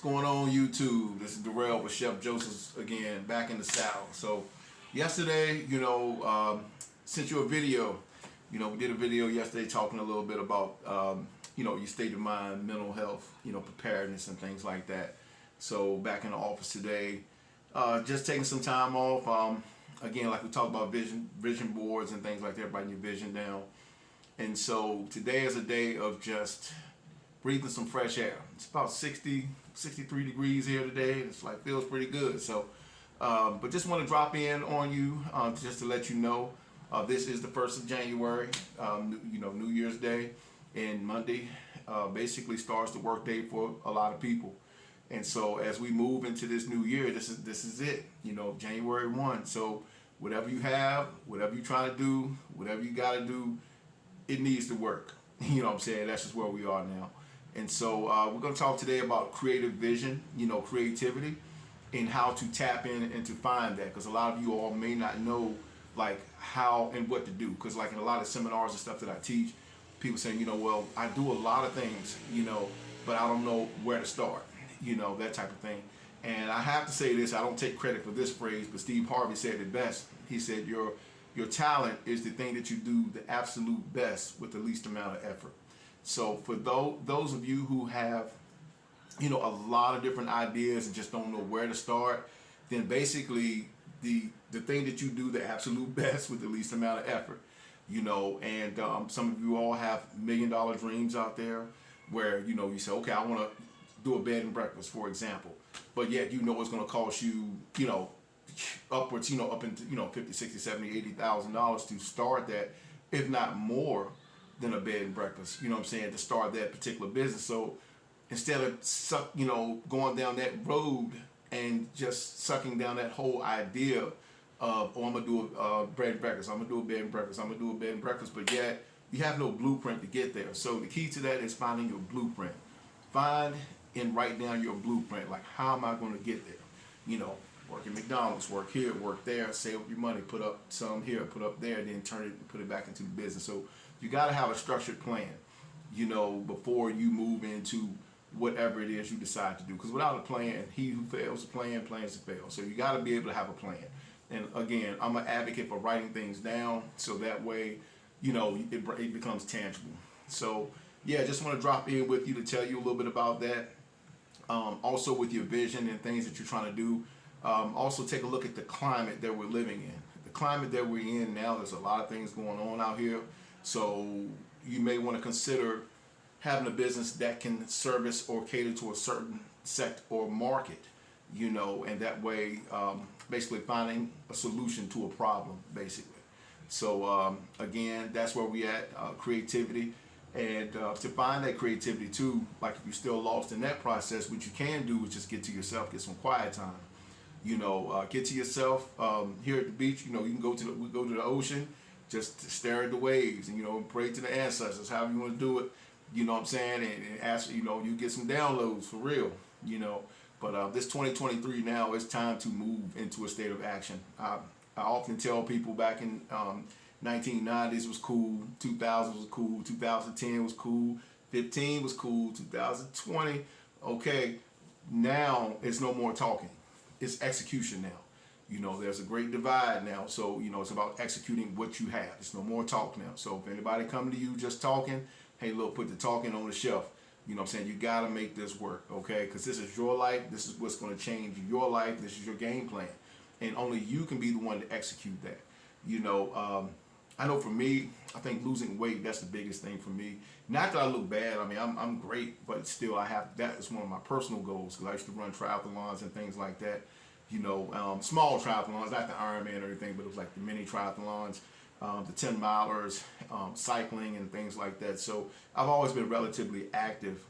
What's going on YouTube? This is Darrell with Chef Joseph's again, back in the saddle. So yesterday, sent you a video. We did a video yesterday talking a little bit about, your state of mind, mental health, preparedness and things like that. So back in the office today, just taking some time off. Again, like we talked about vision boards and things like that, writing your vision down. And so today is a day of just breathing some fresh air. It's about 63 degrees here today. It's like feels pretty good. So, but just want to drop in on you just to let you know this is the 1st of January, New Year's Day, and Monday basically starts the work day for a lot of people. And so as we move into this new year, this is it. January 1. So whatever you have, whatever you're trying to do, whatever you got to do, it needs to work. You know what I'm saying? That's just where we are now. And so we're going to talk today about creative vision, creativity, and how to tap in and to find that. Because a lot of you all may not know like how and what to do. Because like in a lot of seminars and stuff that I teach, people saying, well, I do a lot of things, but I don't know where to start, that type of thing. And I have to say this, I don't take credit for this phrase, but Steve Harvey said it best. He said, your talent is the thing that you do the absolute best with the least amount of effort. So for those of you who have, a lot of different ideas and just don't know where to start, then basically the thing that you do the absolute best with the least amount of effort, and some of you all have $1 million dreams out there where, you say, okay, I want to do a bed and breakfast, for example, but yet, it's going to cost you, upwards, up into, 50, 60, 70, $80,000 to start that, if not more than a bed and breakfast, to start that particular business. So instead of, going down that road and just sucking down that whole idea of, I'm going to do a bread and breakfast, I'm going to do a bed and breakfast, I'm going to do a bed and breakfast, but yet you have no blueprint to get there. So the key to that is finding your blueprint. Find and write down your blueprint, like how am I going to get there? Work at McDonald's, work here, work there, save up your money, put up some here, put up there, then turn it and put it back into the business. So you got to have a structured plan, before you move into whatever it is you decide to do. Because without a plan, he who fails to plan, plans to fail. So you got to be able to have a plan. And again, I'm an advocate for writing things down so that way, it becomes tangible. So yeah, just want to drop in with you to tell you a little bit about that. Also with your vision and things that you're trying to do. Also take a look at the climate that we're living in. The climate that we're in now, there's a lot of things going on out here. So you may want to consider having a business that can service or cater to a certain sect or market, and that way basically finding a solution to a problem, basically. So again, that's where we at, creativity. And to find that creativity too, like if you're still lost in that process, what you can do is just get to yourself, get some quiet time. Get to yourself here at the beach. You can go to the ocean, just stare at the waves, and pray to the ancestors, however you want to do it. You know what I'm saying, and ask. You get some downloads for real. But this 2023 now, it's time to move into a state of action. I often tell people back in 1990s was cool, 2000s was cool, 2010 was cool, 15 was cool, 2020, okay, now it's no more talking, it's execution now. There's a great divide now, so it's about executing what you have. It's no more talk now. So if anybody come to you just talking, hey look, put the talking on the shelf. You got to make this work, okay, because this is your life, this is what's going to change your life, this is your game plan, and only you can be the one to execute that. I know for me, I think losing weight, that's the biggest thing for me. Not that I look bad, I mean, I'm great, but still that is one of my personal goals, because I used to run triathlons and things like that. Small triathlons, not the Ironman or anything, but it was like the mini triathlons, the 10 milers, cycling and things like that. So I've always been relatively active,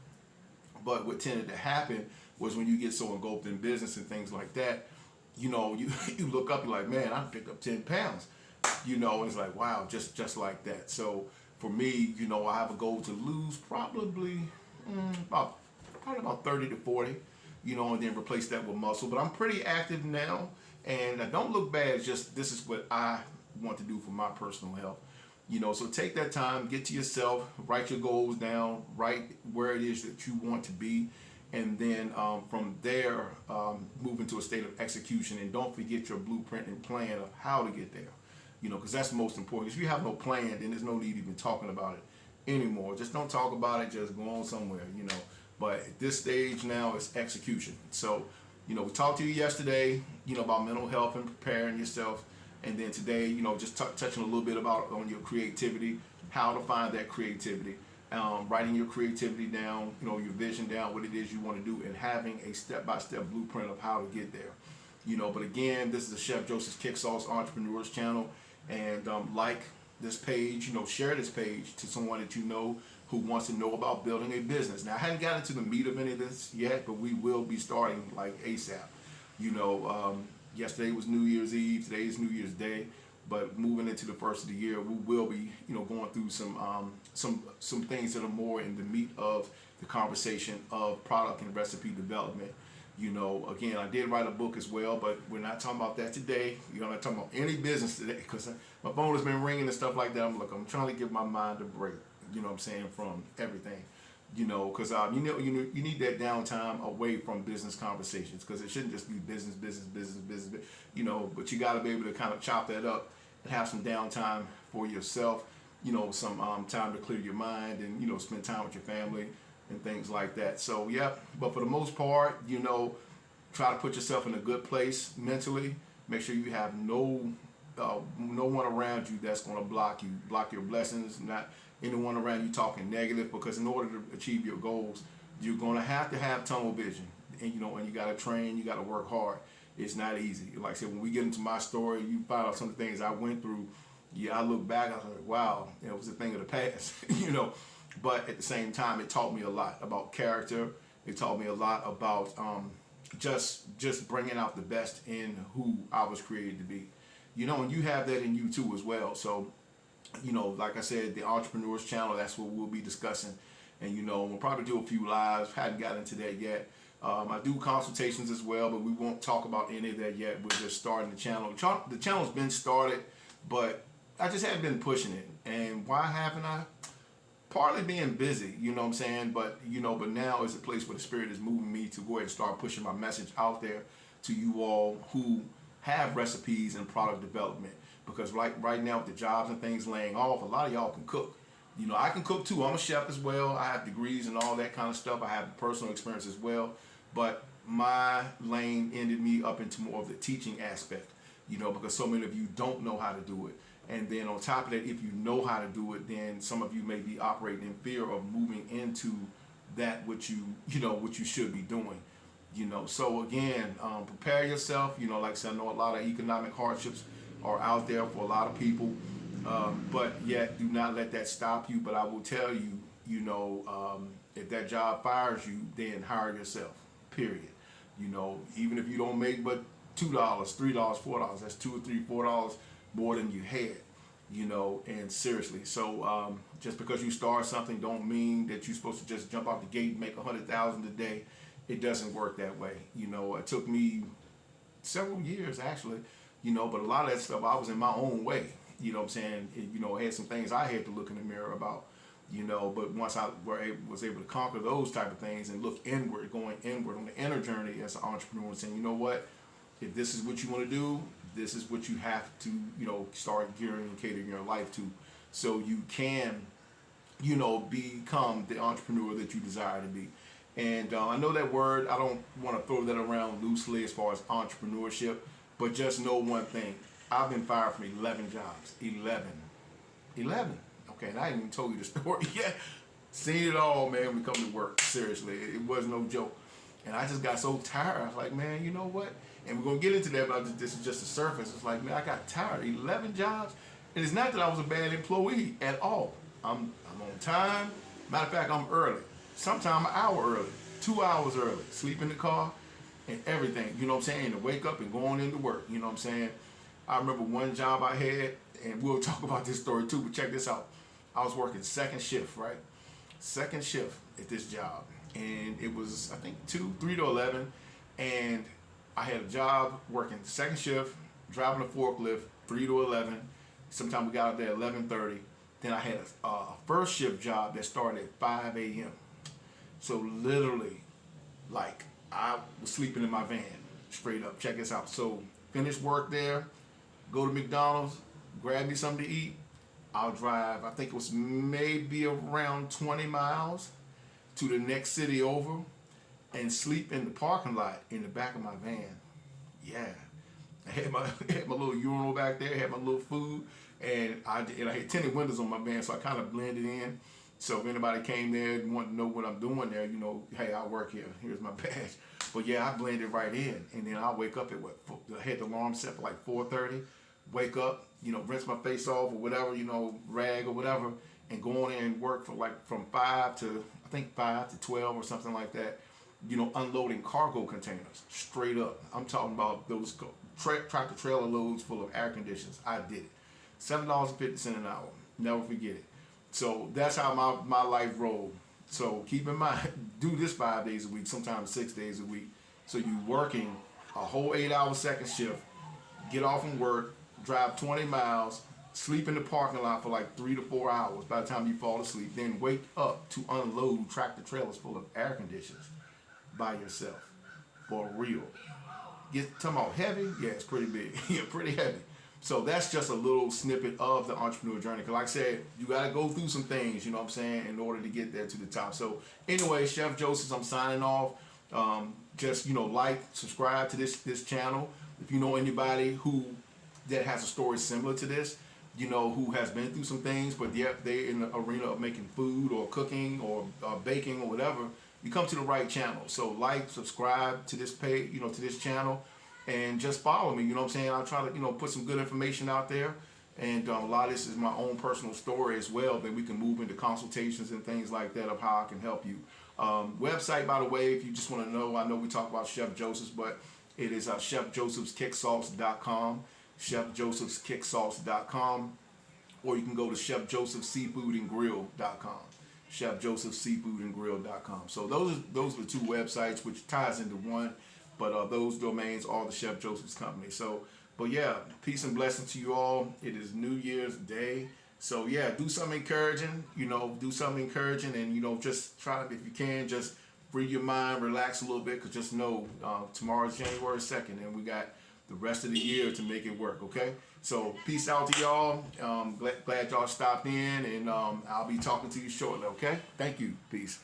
but what tended to happen was when you get so engulfed in business and things like that, you look up, you're like, man, I picked up 10 pounds. And it's like, wow, just like that. So for me, I have a goal to lose probably about 30 to 40, and then replace that with muscle. But I'm pretty active now, and I don't look bad. It's just, this is what I want to do for my personal health. So take that time, get to yourself, write your goals down, write where it is that you want to be, and then from there move into a state of execution. And don't forget your blueprint and plan of how to get there. Because that's the most important. If you have no plan, then there's no need even talking about it anymore. Just don't talk about it. Just go on somewhere. But at this stage now, it's execution. So, we talked to you yesterday, about mental health and preparing yourself. And then today, just touching a little bit about on your creativity, how to find that creativity, writing your creativity down, your vision down, what it is you want to do, and having a step-by-step blueprint of how to get there. But again, this is the Chef Joseph's Kick Sauce Entrepreneurs channel. And like this page, share this page to someone that you know who wants to know about building a business. Now, I hadn't gotten to the meat of any of this yet, but we will be starting like ASAP. Yesterday was New Year's Eve. Today is New Year's Day. But moving into the first of the year, we will be, going through some things that are more in the meat of the conversation of product and recipe development. Again, I did write a book as well, but we're not talking about that today. We're not talking about any business today because my phone has been ringing and stuff like that. I'm trying to give my mind a break, from everything, because you need that downtime away from business conversations, because it shouldn't just be business, but you got to be able to kind of chop that up and have some downtime for yourself, some time to clear your mind and, spend time with your family and things like that. So, yeah, but for the most part, try to put yourself in a good place mentally. Make sure you have no one around you that's going to block your blessings, not anyone around you talking negative, because in order to achieve your goals, you're going to have tunnel vision, and and you got to train, you got to work hard. It's not easy. Like I said, when we get into my story, you find out some of the things I went through. Yeah, I look back, I was like, wow, it was a thing of the past, But at the same time, it taught me a lot about character. It taught me a lot about just bringing out the best in who I was created to be. And you have that in you too as well. So, like I said, the Entrepreneurs channel, that's what we'll be discussing. And, we'll probably do a few lives. Hadn't gotten into that yet. I do consultations as well, but we won't talk about any of that yet. We're just starting the channel. The channel's been started, but I just haven't been pushing it. And why haven't I? Partly being busy, but now is a place where the Spirit is moving me to go ahead and start pushing my message out there to you all who have recipes and product development. Because right now with the jobs and things laying off, a lot of y'all can cook. I can cook too. I'm a chef as well. I have degrees and all that kind of stuff. I have personal experience as well. But my lane ended me up into more of the teaching aspect, because so many of you don't know how to do it. And then on top of that, if you know how to do it, then some of you may be operating in fear of moving into that which you should be doing. So again, prepare yourself. Like I said, I know a lot of economic hardships are out there for a lot of people, but yet do not let that stop you. But I will tell you, if that job fires you, then hire yourself. Period. Even if you don't make but $2, $3, $4, that's $2 or $3, $4 more than you had, and seriously. So just because you start something don't mean that you're supposed to just jump out the gate and make $100,000 a day. It doesn't work that way. It took me several years actually, but a lot of that stuff I was in my own way. I had some things I had to look in the mirror about, but once I was able to conquer those type of things and look inward, going inward on the inner journey as an entrepreneur and saying, what, if this is what you want to do, this is what you have to, start gearing and catering your life to, so you can, become the entrepreneur that you desire to be. And I know that word, I don't want to throw that around loosely as far as entrepreneurship, but just know one thing. I've been fired from 11 jobs. 11. Okay, and I ain't even told you the story yet. Seen it all, man, when we come to work. Seriously, it was no joke. And I just got so tired. I was like, man, you know what? And we're going to get into that, but this is just the surface. It's like, man, I got tired. 11 jobs. And it's not that I was a bad employee at all. I'm on time. Matter of fact, I'm early. Sometimes an hour early, 2 hours early. Sleep in the car and everything. You know what I'm saying? To wake up and going into work. You know what I'm saying? I remember one job I had, and we'll talk about this story too, but check this out. I was working second shift, right? Second shift at this job. And it was, I think, 3 to 11. And I had a job working second shift, driving a forklift, 3 to 11. Sometimes we got out there at 11:30. Then I had a first shift job that started at 5 a.m. So literally Like, I was sleeping in my van, straight up. Check this out. So, finish work there, go to McDonald's, grab me something to eat. I'll drive, I think it was maybe around 20 miles to the next city over and sleep in the parking lot in the back of my van. Yeah. I had my had my little urinal back there, had my little food, and I had tinted windows on my van, so I kind of blended in. So if anybody came there and wanted to know what I'm doing there, hey, I work here. Here's my badge. But yeah, I blended right in, and then I'll wake up at I had the alarm set for like 4:30. Wake up, rinse my face off or whatever, rag or whatever, and go on in and work for like from 5 to 12 or something like that. Unloading cargo containers straight up. I'm talking about those tractor trailer loads full of air conditioners. I did it. $7.50 an hour. Never forget it. So that's how my life rolled. So keep in mind, do this 5 days a week, sometimes 6 days a week. So you working a whole 8-hour second shift, get off from work, drive 20 miles, sleep in the parking lot for like 3 to 4 hours by the time you fall asleep, then wake up to unload tractor trailers full of air conditioners by yourself. For real. Talking about heavy? Yeah, it's pretty big. Yeah, pretty heavy. So that's just a little snippet of the entrepreneur journey. Because like I said, you got to go through some things, you know what I'm saying, in order to get there to the top. So anyway, Chef Joseph, I'm signing off. Just, like, subscribe to this channel. If you know anybody that has a story similar to this, who has been through some things, but yet they're in the arena of making food or cooking or baking or whatever, you come to the right channel. So like, subscribe to this page, to this channel, and just follow me. You know what I'm saying? I'll try to, put some good information out there. And a lot of this is my own personal story as well, that we can move into consultations and things like that of how I can help you. Website, by the way, if you just want to know, I know we talk about Chef Joseph's, but it is chefjosephskicksauce.com, chefjosephskicksauce.com, or you can go to chefjosephseafoodandgrill.com, chefjosephseafoodandgrill.com. So those are the two websites, which ties into one, but those domains are the Chef Joseph's company. So, but yeah, peace and blessings to you all. It is New Year's Day. So yeah, do something encouraging, and just try, if you can, just free your mind, relax a little bit, because just know tomorrow's January 2nd, and we got the rest of the year to make it work, okay? So peace out to y'all. Glad y'all stopped in, and I'll be talking to you shortly, okay? Thank you. Peace.